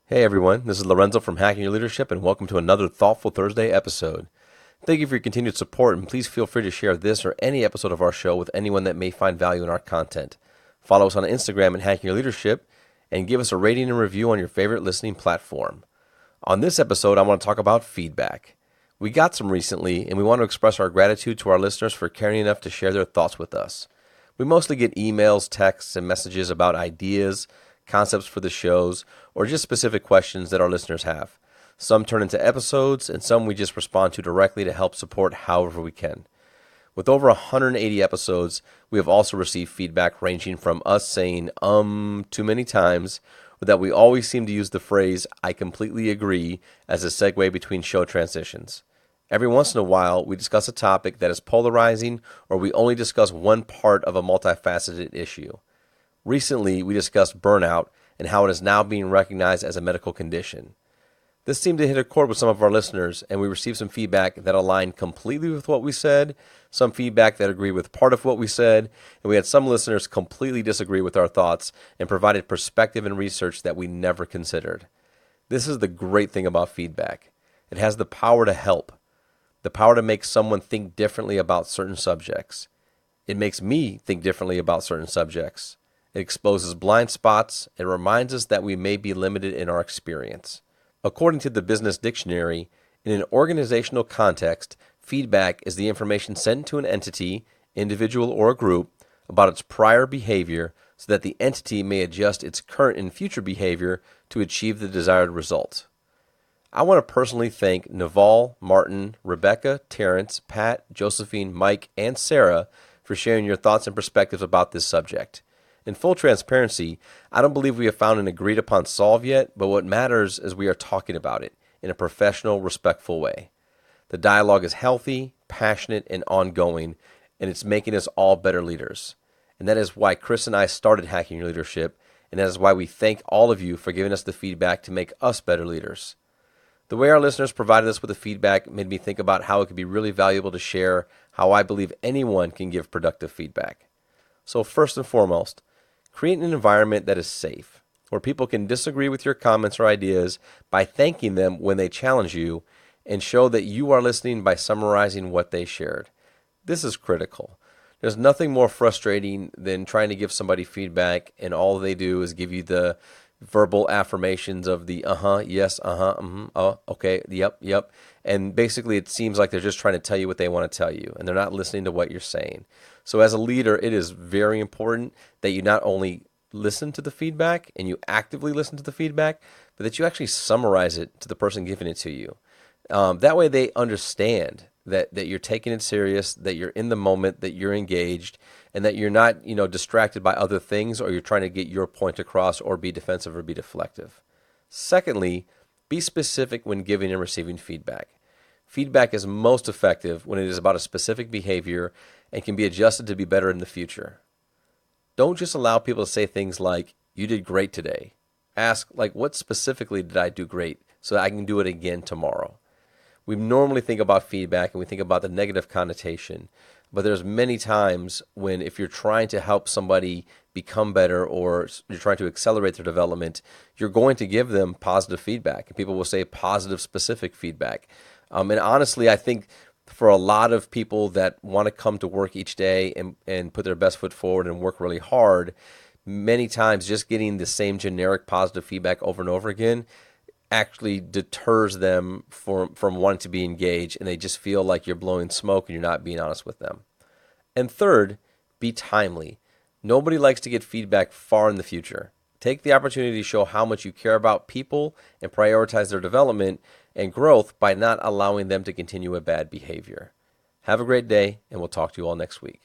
Hey everyone, this is Lorenzo from Hacking Your Leadership, and welcome to another Thoughtful Thursday episode. Thank you for your continued support, and please feel free to share this or any episode of our show with anyone that may find value in our content. Follow us on Instagram at Hacking Your Leadership, and give us a rating and review on your favorite listening platform. On this episode, I want to talk about feedback. We got some recently, and we want to express our gratitude to our listeners for caring enough to share their thoughts with us. We mostly get emails, texts, and messages about ideas, concepts for the shows, or just specific questions that our listeners have. Some turn into episodes, and some we just respond to directly to help support however we can. With over 180 episodes, we have also received feedback ranging from us saying too many times, or that we always seem to use the phrase "I completely agree" as a segue between show transitions. Every once in a while, we discuss a topic that is polarizing, or we only discuss one part of a multifaceted issue. Recently, we discussed burnout and how it is now being recognized as a medical condition. This seemed to hit a chord with some of our listeners, and we received some feedback that aligned completely with what we said, some feedback that agreed with part of what we said, and we had some listeners completely disagree with our thoughts and provided perspective and research that we never considered. This is the great thing about feedback. It has the power to help, the power to make someone think differently about certain subjects. It makes me think differently about certain subjects. It exposes blind spots and reminds us that we may be limited in our experience. According to the Business Dictionary, in an organizational context, feedback is the information sent to an entity, individual, or a group about its prior behavior so that the entity may adjust its current and future behavior to achieve the desired result. I want to personally thank Naval, Martin, Rebecca, Terrence, Pat, Josephine, Mike, and Sarah for sharing your thoughts and perspectives about this subject. In full transparency, I don't believe we have found an agreed upon solve yet, but what matters is we are talking about it in a professional, respectful way. The dialogue is healthy, passionate, and ongoing, and it's making us all better leaders. And that is why Chris and I started Hacking Your Leadership, and that is why we thank all of you for giving us the feedback to make us better leaders. The way our listeners provided us with the feedback made me think about how it could be really valuable to share how I believe anyone can give productive feedback. So first and foremost, create an environment that is safe, where people can disagree with your comments or ideas by thanking them when they challenge you, and show that you are listening by summarizing what they shared. This is critical. There's nothing more frustrating than trying to give somebody feedback and all they do is give you the verbal affirmations of the yes, okay, yep. And basically it seems like they're just trying to tell you what they want to tell you, and they're not listening to what you're saying. So as a leader, it is very important that you not only listen to the feedback and you actively listen to the feedback, but that you actually summarize it to the person giving it to you. That way they understand that you're taking it serious, that you're in the moment, that you're engaged, and that you're not, distracted by other things, or you're trying to get your point across or be defensive or be deflective. Secondly, be specific when giving and receiving feedback. Feedback is most effective when it is about a specific behavior and can be adjusted to be better in the future. Don't just allow people to say things like, "You did great today." Ask, what specifically did I do great so that I can do it again tomorrow? We normally think about feedback and we think about the negative connotation, but there's many times when if you're trying to help somebody become better or you're trying to accelerate their development, you're going to give them positive feedback. And people will say positive, specific feedback. And honestly, I think for a lot of people that want to come to work each day and put their best foot forward and work really hard, many times just getting the same generic positive feedback over and over again actually deters them from wanting to be engaged, and they just feel like you're blowing smoke and you're not being honest with them. And third, be timely. Nobody likes to get feedback far in the future. Take the opportunity to show how much you care about people and prioritize their development and growth by not allowing them to continue a bad behavior. Have a great day, and we'll talk to you all next week.